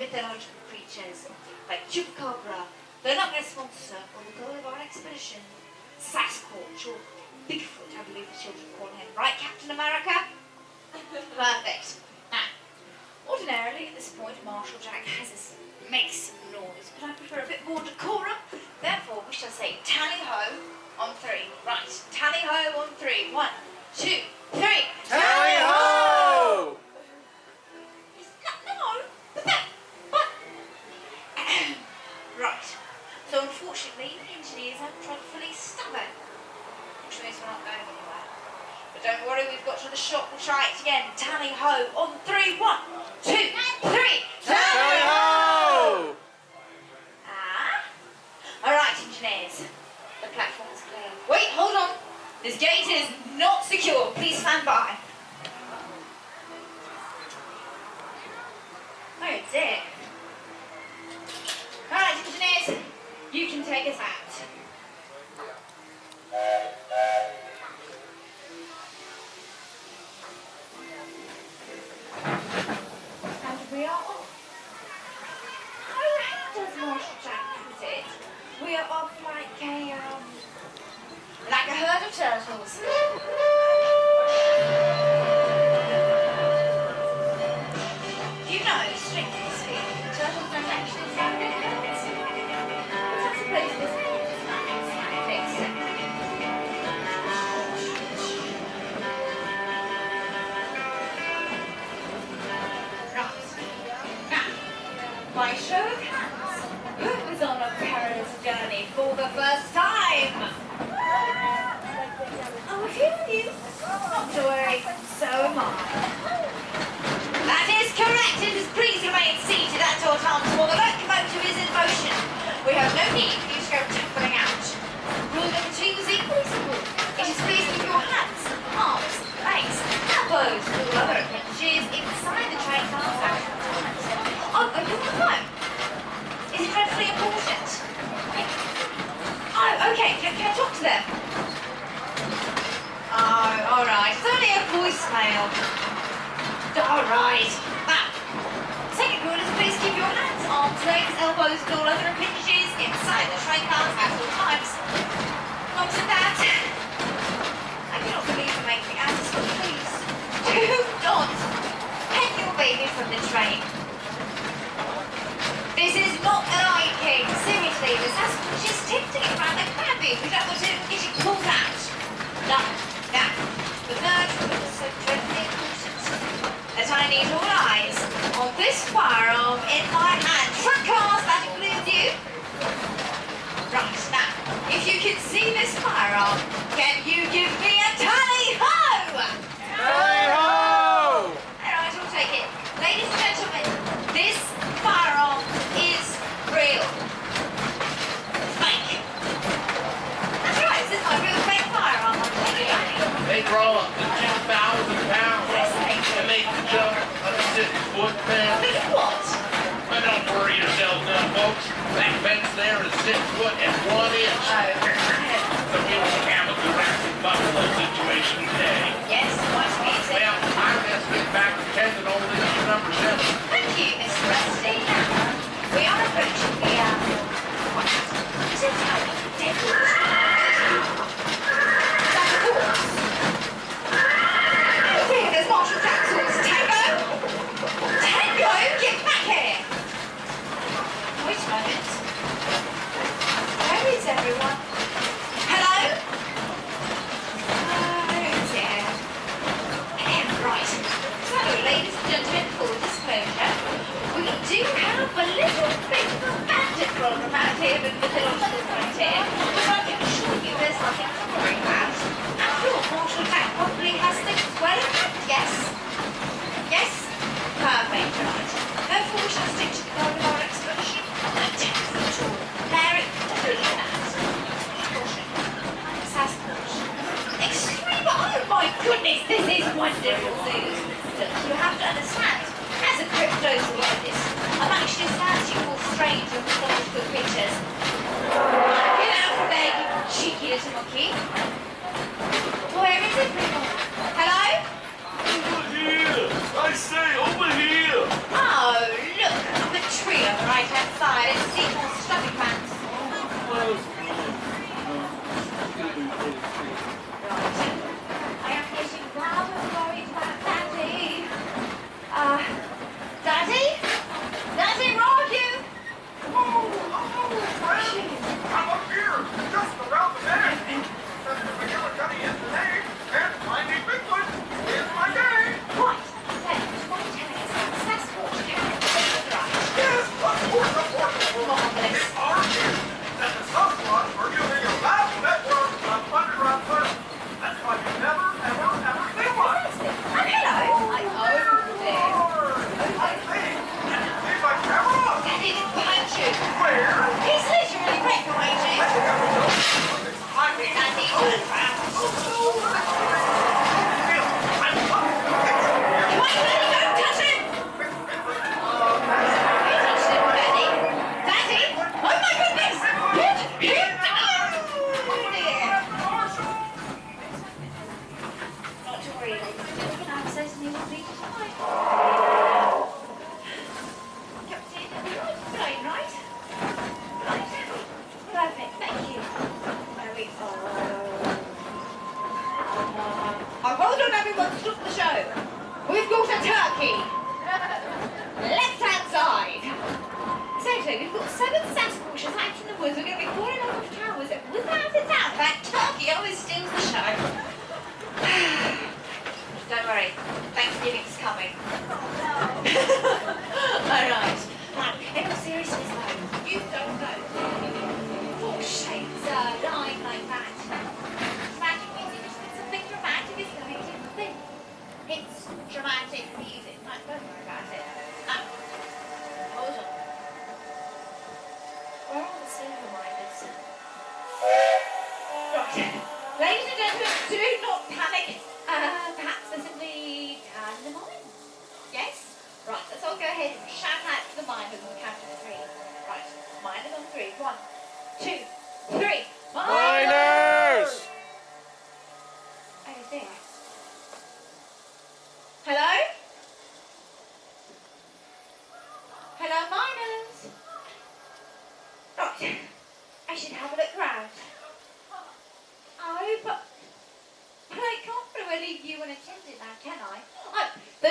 mythological creatures like Chupacabra. They're not going to sponsor or the goal of our expedition. Sasquatch or Bigfoot, I believe the children call him. Right, Captain America? Perfect. Now, ordinarily at this point, Marshall Jack makes some noise, but I prefer a bit more decorum. Therefore, we shall say tally-ho on 3. Right, tally-ho on 3. 1, 2, 3. Tally-ho! No, but... Right. So unfortunately, the engineers are dreadfully stubborn, which means we're not going anywhere. But don't worry, we've got to the shop. We'll try it again. Tally-ho on 3. 1, 2, 3. Tally-ho! All right, engineers. The platform is clear. Wait, hold on. This gate is not secure. Please stand by. Oh dear. All right, engineers. You can take us out. And we are off. Oh, how does Marshall Jack put it? We are off like a herd of turtles. You know, strictly speaking, turtles don't actually sound good birds. But I suppose this is not exactly. Right. Now, by show of hands, who is on a perilous journey for the first time? Oh, a few of you. Not to worry, so am I. That is correct. It is please remain seated at your times while the locomotive is in motion. We have no need for you to go tumbling out. Rule number 2 is equally simple. It is please keep your hands, arms, legs, elbows, all other appendages inside the train cars at all times. Oh, and you're on the phone. Is it dreadfully important? Oh, okay. Can I talk to them? Oh, all right. It's only a voicemail. All right. Now, second rule is please keep your hands, arms, legs, elbows, and all other appendages inside the train cars at all times. Mums and Dads, I cannot believe I'm making out this, but please do not hang your baby from the train. This is not an eye king. Seriously, the Sasquatch is tilting it around like Bambi. We don't want to get it pulled out. No. Now, the third rule is so dreadfully important that I need all eyes on this firearm in my hand. Truck cars, that includes you. Right, now, if you can see this firearm, can you give me a tally-ho? Tally-ho! Alright, we'll take it. Ladies and gentlemen, this firearm is real. Fake. That's right, this is my real fake firearm. I'm taking it. They roll up to 2,000 pounds and make the jump on a 6-foot fence. Look what? But don't worry yourselves now, folks. That fence there is 6 foot and 1 inch. So we won't have a Jurassic buffalo situation today. Yes, what's music? Well, I'm just getting back to tending old issue number 7. Thank you, Miss Rusty. We are approaching the, what is it? Dead horse. Is that a horse? Oh dear, there's Marshall Jack's horse. Tango! Tango, get back here! Wait a moment. Where is everyone? Hello? Oh dear. Right. So, ladies and gentlemen, full disclosure, we do have a little bit of a bandit problem out here with the mythological frontier, but I can assure you there's nothing to worry about. After all, Marshall Jack probably has things well in hand, yes? Yes? Perfect, right. Therefore, we shall stick to the goal of our expedition. No text at all. There it is. Caution. Sasquatch. Extreme. Oh my goodness, this is wonderful news. Look, you have to understand, as a cryptozoologist, I'm actually sad you all strange and mythological creatures. Get out from there, you cheeky little monkey. Where is everyone? Hello? Over here! I say, over here! Oh, look, I'm a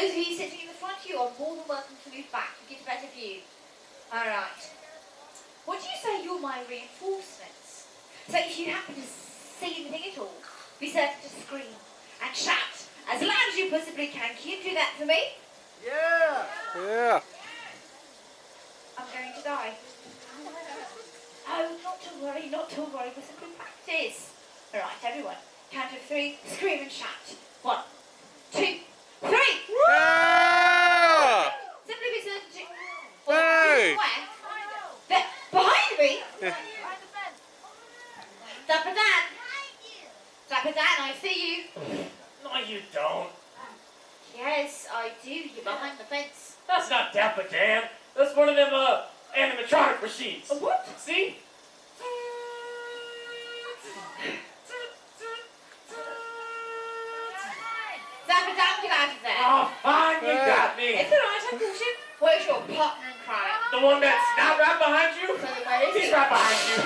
Those of you sitting in the front, you are more than welcome to move back to get a better view. Alright. Would you say you're my reinforcements? So if you happen to see anything at all, be certain to scream and shout as loud as you possibly can. Can you do that for me? Yeah. Yeah. I'm going to die. Oh, not to worry, not to worry. We're simply practice. Alright, everyone. Count of 3, scream and shout. 1, 2, 3! Yeah. Simply be certain to... Hey. Where? There, behind me? Yeah. Dapper Dan! Dapper Dan, I see you. No, you don't. Yes, I do. You're behind the fence. That's not Dapper Dan. That's one of them animatronic machines. A what? See? Dapper Dan, get out of there. Oh, fine, you got me. It's alright, I caught him. Where's your partner in crime? The one that's not right behind you? Where is He's he? right behind you.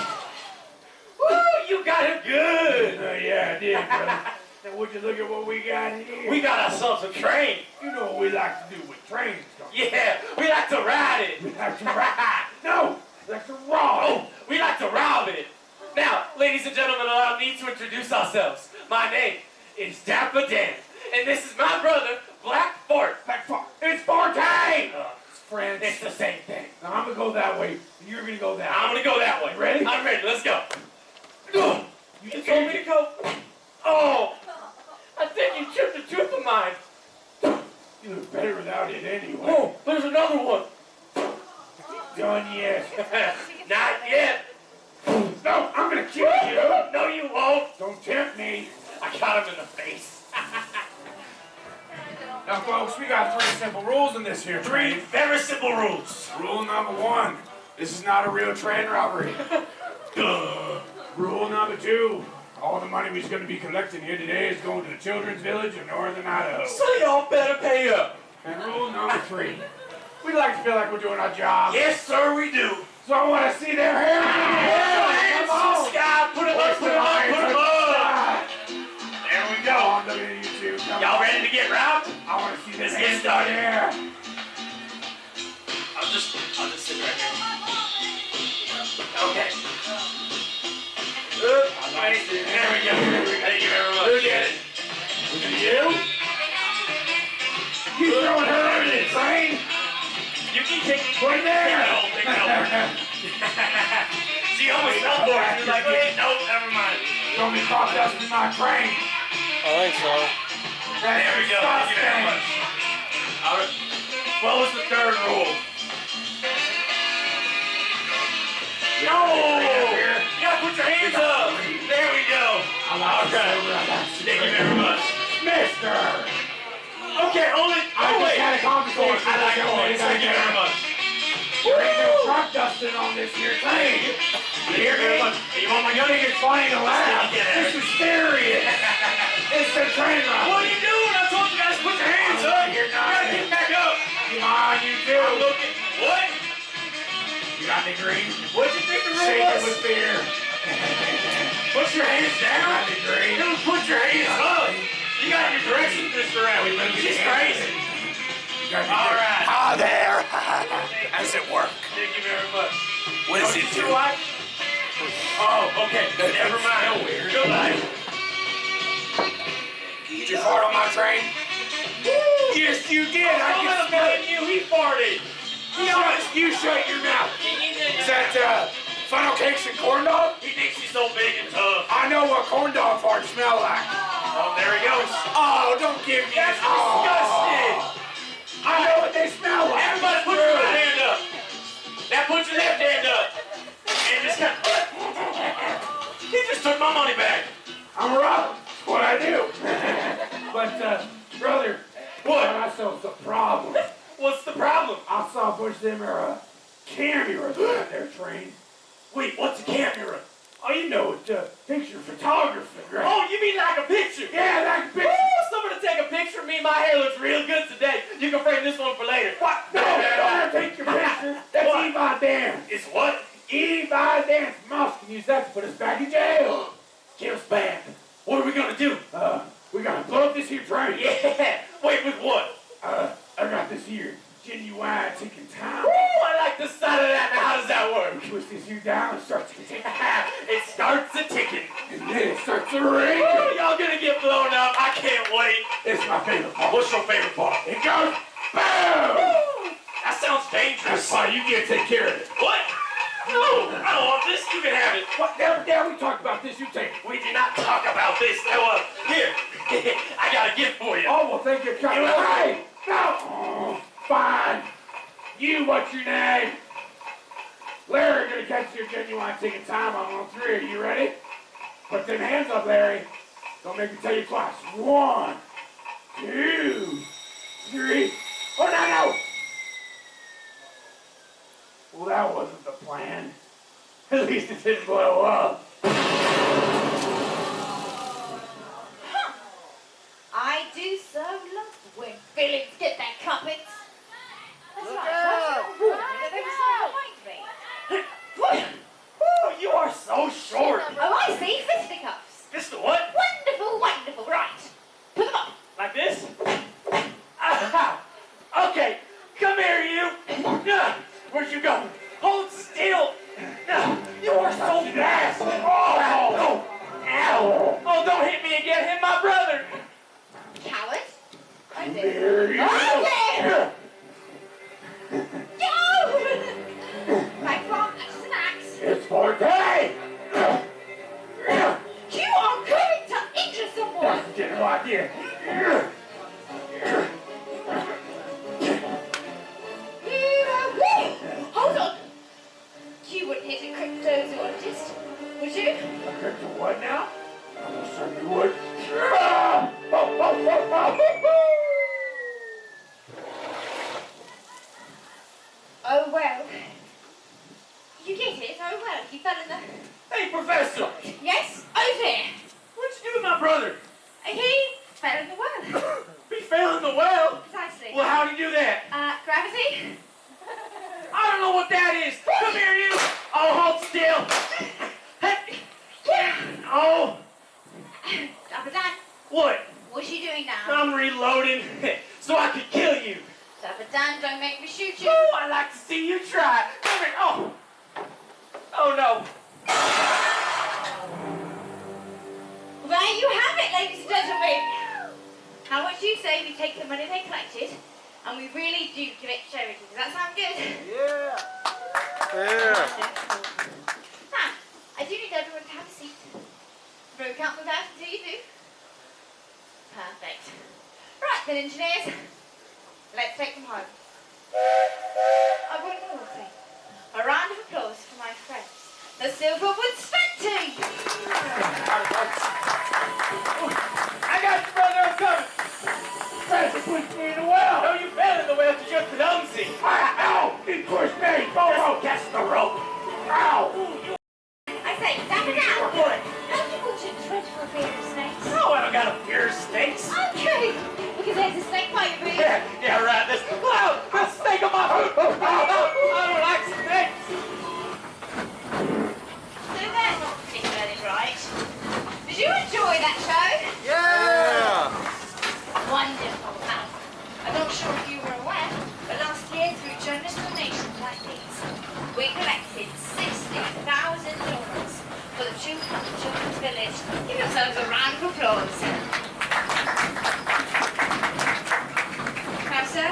Woo, you got him good. Yeah, I did, brother. Now would you look at what we got here? We got ourselves a train. You know what we like to do with trains, don't you? Yeah, we like to ride it. We like to ride. No, we like to rob. Oh, we like to rob it. Now, ladies and gentlemen, allow me to introduce ourselves. My name is Dapper Dan, and this is my brother, Black Fort. Like, it's Forte! It's Friends. It's the same thing. Now I'm gonna go that way, and you're gonna go that way. I'm gonna go that way. Ready? I'm ready. Let's go. You told me to go. Oh, I think you chipped a tooth of mine. You look better without it anyway. Oh, there's another one. Done yet? Not yet. No, I'm gonna kill you. No, you won't. Don't tempt me. I got him in the face. Now, folks, we got 3 simple rules in this here 3 train. very simple rules. Rule number 1, this is not a real train robbery. Duh. Rule number 2, all the money we're going to be collecting here today is going to the children's village of Northern Idaho. So y'all better pay up. And rule number 3, we like to feel like we're doing our job. Yes, sir, we do. So I want to see their hair. Hands to the sky. Put them up, put them up, put them up. There we go. I'm looking at you two. Come Y'all on. ready to get robbed? I want to see this Let's get started. hair. I'll just sit right here. Okay. Right There we go. Thank you very much. Look at it. Look at you. You throwing her over the train? You can take it. Right there. Take it over. She almost fell for it. She was like, wait, nope, never mind. Don't be caught dust in my train. I think so. There we go. Thank you very much. All right. What was the 3rd rule? No! You gotta put your hands up. There we go. I like Okay. Thank you very much. Mister. Okay, only. I Oh, just wait. had a conversation. I like corns. Thank you very much. There ain't no truck dusting on this here train. You Thank you hear very me? much. You want my You think it's funny to laugh? Get it. This is serious. It's the train ride. What are you doing? I told you guys to put your hands up. You're You not. gotta get back up. Come on, you I'm do. looking. What? You got any green? What'd you think the rule Shake it was? with fear. Put your hands Got down. any green? Dude, put your hands up. You got your directions this around. She's crazy. You got any All green? right. Ah, there. How does it work? Thank you very much. What does Don't it you do? see why? Oh, okay. Never mind. so weird. Goodbye. Did you fart on my train? Yes, you did. I Don't let can him smell it. blame you. He farted. You shut your mouth. Is that funnel cakes and corn dog? He thinks he's so big and tough. I know what corn dog farts smell like. Oh, there he goes. Oh, don't give me That's oh. disgusting. I know what they smell like. Everybody put your right hand up. Now put your left hand up. And just kind of... He just took my money back. I'm rough. That's what I do. But, brother, What? I saw some problem. What's the problem? I saw a bunch of them cameras on their train. Wait, what's a camera? Oh, you know, it's picture photography, right? Oh, you mean like a picture? Yeah, that picture. Woo, somebody take a picture of me. My hair looks real good today. You can frame this one for later. What? No, don't take your picture. That's What? Evil Dan. It's what? Evil Dan's mouse can use that to put us back in jail. Get us back. What are we gonna do? We're gonna blow up this here train. Yeah. Wait, with what? starts to ring. Oh, y'all gonna get blown up. I can't wait. It's my favorite part. What's your favorite part? It goes boom. That sounds That's dangerous. fine. You get to take care of it. What? No, I don't want this. You can have it. What? Now we talked about this. You take it. We did not talk about this. Here. I got a gift for you. Oh, well, thank you. Hey! No! Oh, fine. You, what's your name? Larry, gonna catch you again. You want to take a time on 3. Are you ready? Put them hands up, Larry. Don't make me tell you twice. 1, 2, 3. Oh, no! Well, that wasn't the plan. At least it didn't blow up. I do so love when villains get their cuppings. That's Look right. out. That's not that they were so behind me. What? Oh, you are so short. Oh, I see. Fisticuffs. This the what? Wonderful, wonderful. Right. Put them up. Like this? Okay, come here, you. Where'd you go? Hold still. You are so fast. Oh, ow. Oh, don't hit me again. Hit my brother. Coward. I did. There you Oh, go. Go! My front is an axe. It's Forte! You are going to injure someone. Get him out here. Hold on. You wouldn't hit a cryptozoologist, would you? I heard the what now? I certainly would. Oh well. You get it? Oh well. He fell in the... Hey, Professor. Yes? Over here. What'd you do with my brother? He fell in the well. He fell in the well. Precisely. Well, how'd he do that? Gravity? I don't know what that is. Come here, you. Oh, hold still. Oh, Dapper Dan, what? what's you doing now? I'm reloading so I can kill you. Dapper Dan, don't make me shoot you. Oh, I like to see you try. Come here. Oh. Oh, no. Well, there you have it, ladies and gentlemen. How much you say we take the money they collected and we really do give it to charity? Does that sound good? Yeah. Yeah. Now, I do need everyone to have a seat. Throw count them out until you do. Perfect. Right then, engineers. Let's take them home. I want one more thing. A round of applause for my friends, the Silverwood Spenty. I got you, brother. I'm coming. Trying to push me in the well. No, you fell in the well because you're clumsy. Ow! He pushed me. Oh, Catch the rope. ow! I say, damn it out. What? Don't you want your dreadful fear of snakes? No, I don't got a fear of snakes. Okay, because there's a snake by your booth. Yeah, right. This. Wow, there's a snake on my foot. I don't like snakes. So they're not particularly bright. Did you enjoy that show? Yeah. Wonderful. Now, I'm not sure if you were aware, but last year through generous donations like these, we collected $60,000 for the Children's Village. Give yourselves a round of applause. Now, sir,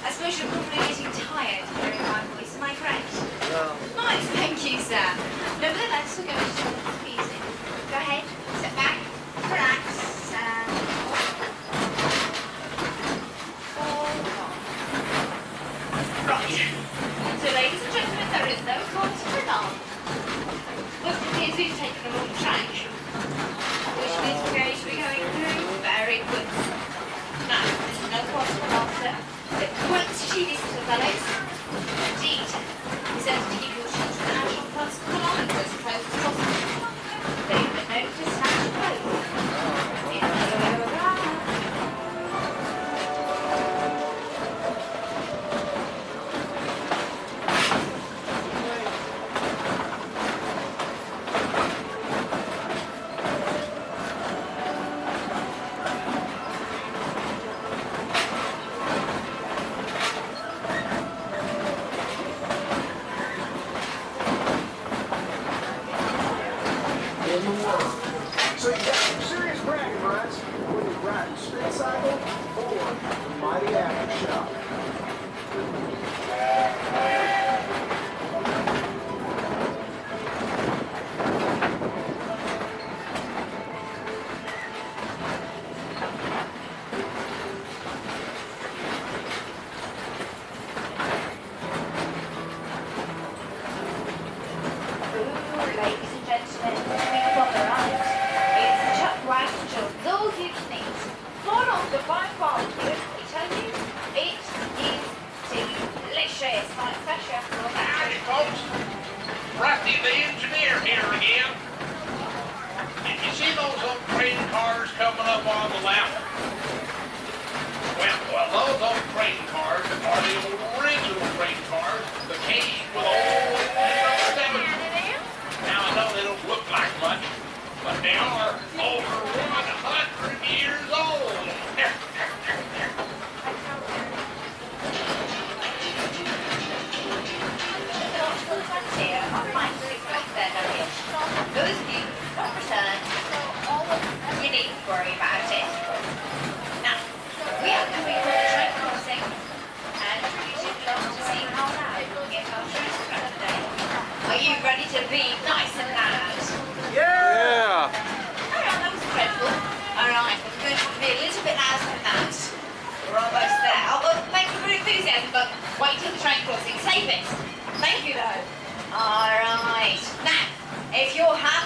I suppose you're probably getting tired of hearing my voice, am I correct? No. Nice, thank you, sir. Nevertheless, we're going to do it easy. Go ahead, sit back, relax, and hold on. Right. So, ladies and gentlemen, there is no cause for alarm. But it appears we've taken the wrong track, which means we're going to be going through very quickly. Now, there's no cause for alarm, sir. But once you listen to the fellows, indeed, we said to keep your children out of possible kilometres as close as possible. They would notice how to In the world. mighty aftershock. Ladies and gentlemen, coming up on the right is the Chuck Wagon Jones, all you can eat. Flown off the fine barbecue, I tell you, it is delicious. Like fresh out of the Howdy, folks. Rusty the engineer here again. Did you see those old train cars coming up on the left? Well, those old train cars are the old original train cars that came with old 7. Now, I know they don't look like much, but they are over 100 years old. Those of you not returned, you needn't worry about it. Now, we are coming for the train crossing, and you should love to see how loud we'll get our train back today. Are you ready to be nice and loud? Yeah! Alright, that was dreadful. Alright, we're going to have to be a little bit louder than that. We're almost there. Thank you for your enthusiasm, but wait till the train crossing. Save it. Thank you, though. Alright. Now, if you're happy